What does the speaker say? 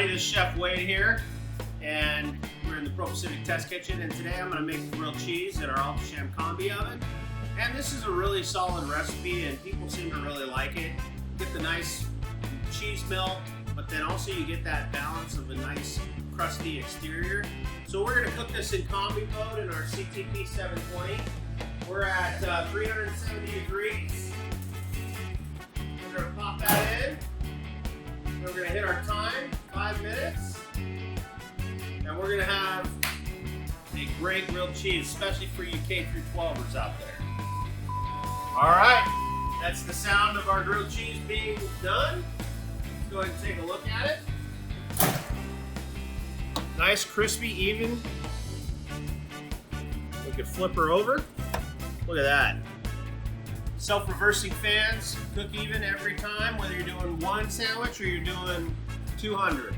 everybody, this is Chef Wade here, and we're in the Pro Pacific Test Kitchen, and today I'm going to make grilled cheese in our Alto-Shaam combi oven. And this is a really solid recipe, and people seem to really like it. You get the nice cheese melt, but then also you get that balance of a nice crusty exterior. So we're going to cook this in combi mode in our CTP 720. We're at 370 degrees. We're going to pop that in. We're going to hit our time, 5 minutes. And we're going to have a great grilled cheese, especially for you K through 12ers out there. All right, that's the sound of our grilled cheese being done. Let's go ahead and take a look at it. Nice, crispy, even. We can flip her over. Look at that. Self-reversing fans cook even every time, whether you're doing one sandwich or you're doing 200.